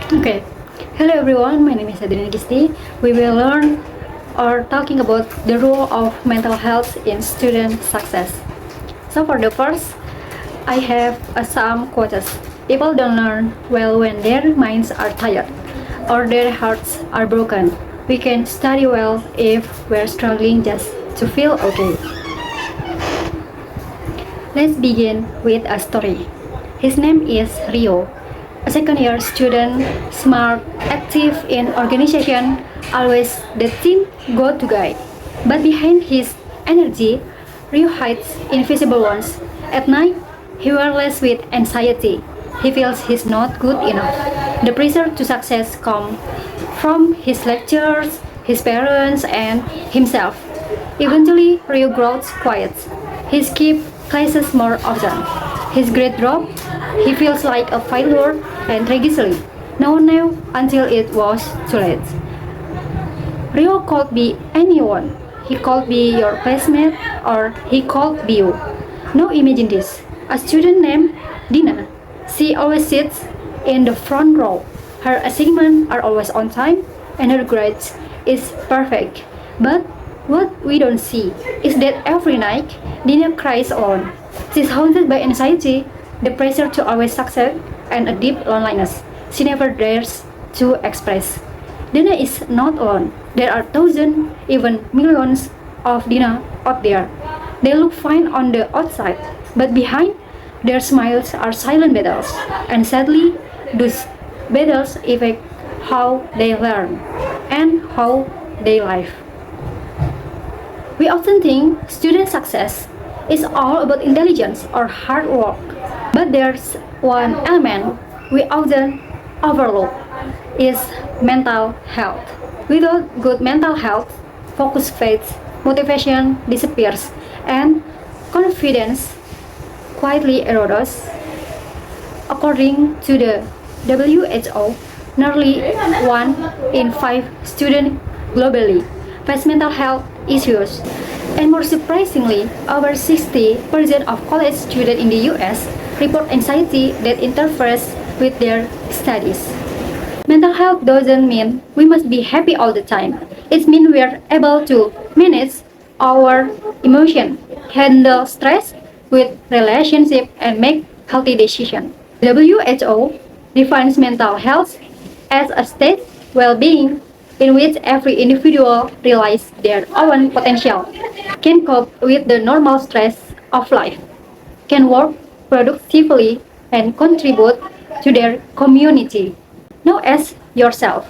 Okay. Hello everyone, my name is Adriana Gisti. We will learn or talking about the role of mental health in student success. So for the first, I have some quotes. People don't learn well when their minds are tired or their hearts are broken. We can study well if we're struggling just to feel okay. Let's begin with a story. His name is Rio, a second year student, smart, active in organization, always the team go to guy. But behind his energy, Rio hides invisible ones. At night, he whirls with anxiety. He feels he's not good enough. The pressure to success comes from his lecturers, his parents, and himself. Eventually, Rio grows quiet. He skips classes more often. His grade drop. He feels like a failure and tragically. No one knew until it was too late. Rio could be anyone. He could be your classmate or he could be you. Now imagine this. A student named Dina. She always sits in the front row. Her assignments are always on time and her grades is perfect. But what we don't see is that every night Dina cries alone. She's haunted by anxiety, the pressure to always succeed, and a deep loneliness she never dares to express. Dina is not alone. There are thousands, even millions of Dina out there. They look fine on the outside, but behind their smiles are silent battles, and sadly, those battles affect how they learn and how they live. We often think student success is all about intelligence or hard work, but there's one element we often overlook is mental health. Without good mental health, focus fades, motivation disappears, and confidence quietly erodes. According to the WHO, nearly 1 in 5 students globally face mental health issues. And more surprisingly, over 60% of college students in the US report anxiety that interferes with their studies. Mental health doesn't mean we must be happy all the time. It means we are able to manage our emotion, handle stress with relationship, and make healthy decisions. WHO defines mental health as a state well-being in which every individual realizes their own potential, can cope with the normal stress of life, can work productively, and contribute to their community. Now ask yourself,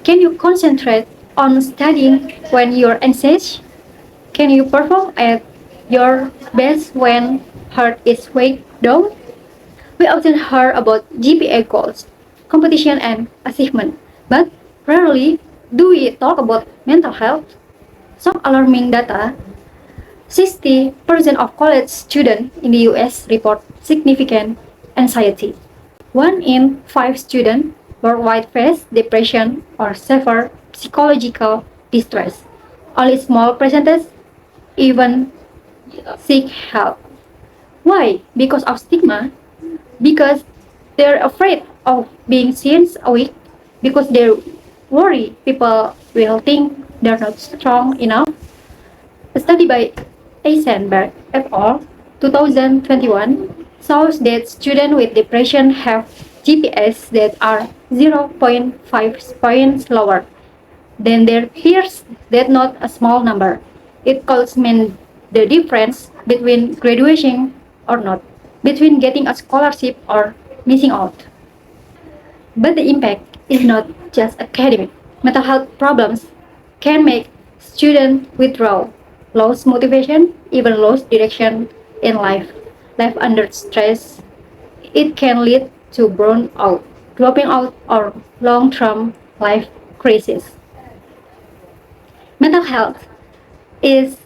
can you concentrate on studying when you're anxious? Can you perform at your best when heart is weighed down? We often hear about GPA goals, competition, and achievement, but rarely do we talk about mental health. Some alarming data: 60% of college students in the US report significant anxiety. 1 in 5 students worldwide face depression or suffer psychological distress. Only small percentage even seek help. Why? Because of stigma? Because they're afraid of being seen weak, because they worry people will think they're not strong enough. A study by Eisenberg et al. 2021 shows that students with depression have GPAs that are 0.5 points lower than their peers. That's not a small number. It could mean the difference between graduation or not, between getting a scholarship or missing out. But the impact is not just academic. Mental health problems can make students withdraw, lose motivation, even lose direction in life. Life under stress, it can lead to burnout, dropping out, or long-term life crisis. Mental health is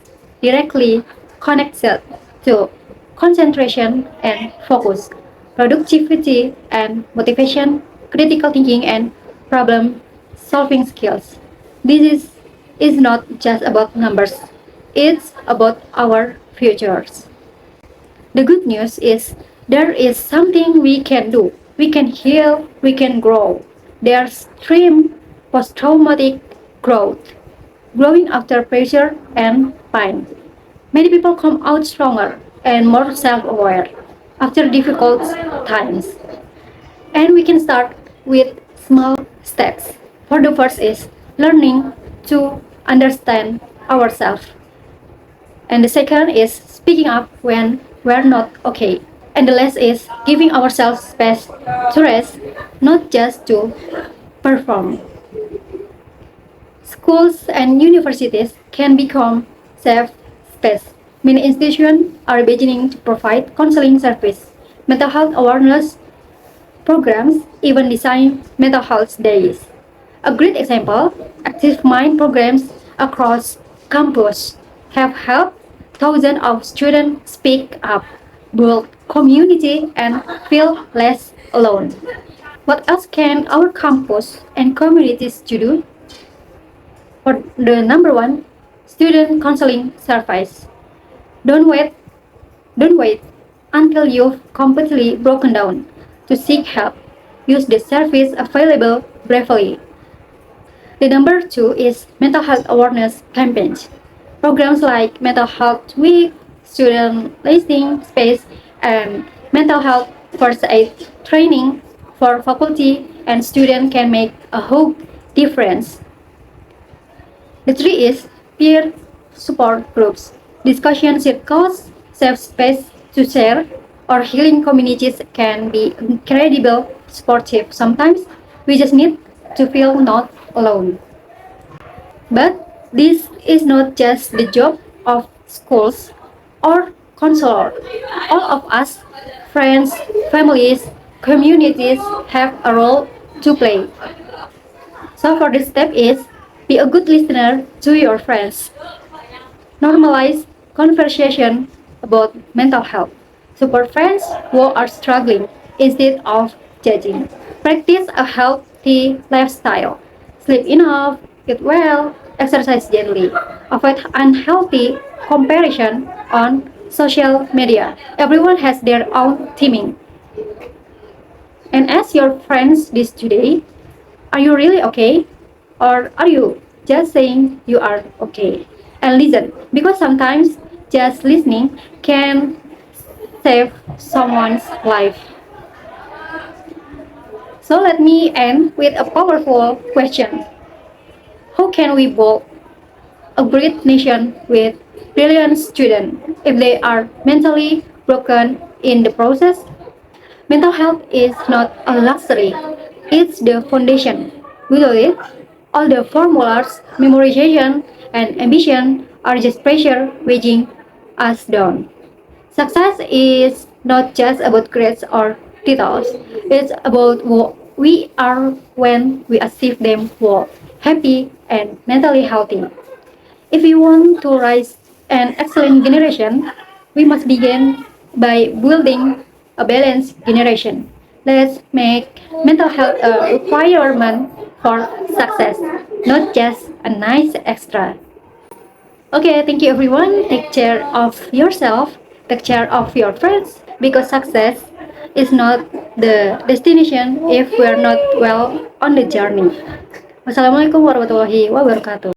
directly connected to concentration and focus, productivity and motivation, critical thinking, and problem solving skills. This is not just about numbers, it's about our futures. The good news is there is something we can do. we can heal, we can grow. There's extreme post-traumatic growth, growing after pressure and pain. Many people come out stronger and more self-aware after difficult times. And we can start with small steps. For the first is learning to understand ourselves. And the second is speaking up when we're not okay. And the last is giving ourselves space to rest, not just to perform. Schools and universities can become safe space. Many institutions are beginning to provide counseling service, mental health awareness programs, even design mental health days. A great example, Active Mind programs across campus have helped thousands of students speak up, build community, and feel less alone. What else can our campus and communities do? For the number one, student counseling service. Don't wait, don't wait until you've completely broken down to seek help. Use the service available bravely. The number two is mental health awareness campaigns. Programs like Mental Health Week, Student Listening Space, and Mental Health First Aid training for faculty and students can make a huge difference. The three is peer support groups, discussion circles, safe space to share, or healing communities can be incredible supportive. Sometimes we just need to feel not alone. But this is not just the job of schools or counselor. All of us, friends, families, communities have a role to play. So for this step is be a good listener to your friends. Normalize conversation about mental health. Support friends who are struggling instead of judging. Practice a healthy lifestyle. Sleep enough, eat well, exercise gently. Avoid unhealthy comparison on social media. Everyone has their own timing. And ask your friends this today, are you really okay? Or are you just saying you are okay? And listen, because sometimes just listening can save someone's life. So let me end with a powerful question. How can we build a great nation with brilliant students if they are mentally broken in the process? Mental health is not a luxury, it's the foundation. Without it, all the formulas, memorization, and ambition are just pressure weighing us down. Success is not just about grades or titles, it's about what we are when we achieve them well, happy and mentally healthy. If we want to raise an excellent generation, we must begin by building a balanced generation. Let's make mental health a requirement for success, not just a nice extra. Okay, thank you everyone. Take care of yourself, take care of your friends, because success is not the destination if we are not well on the journey. Wassalamualaikum warahmatullahi wabarakatuh.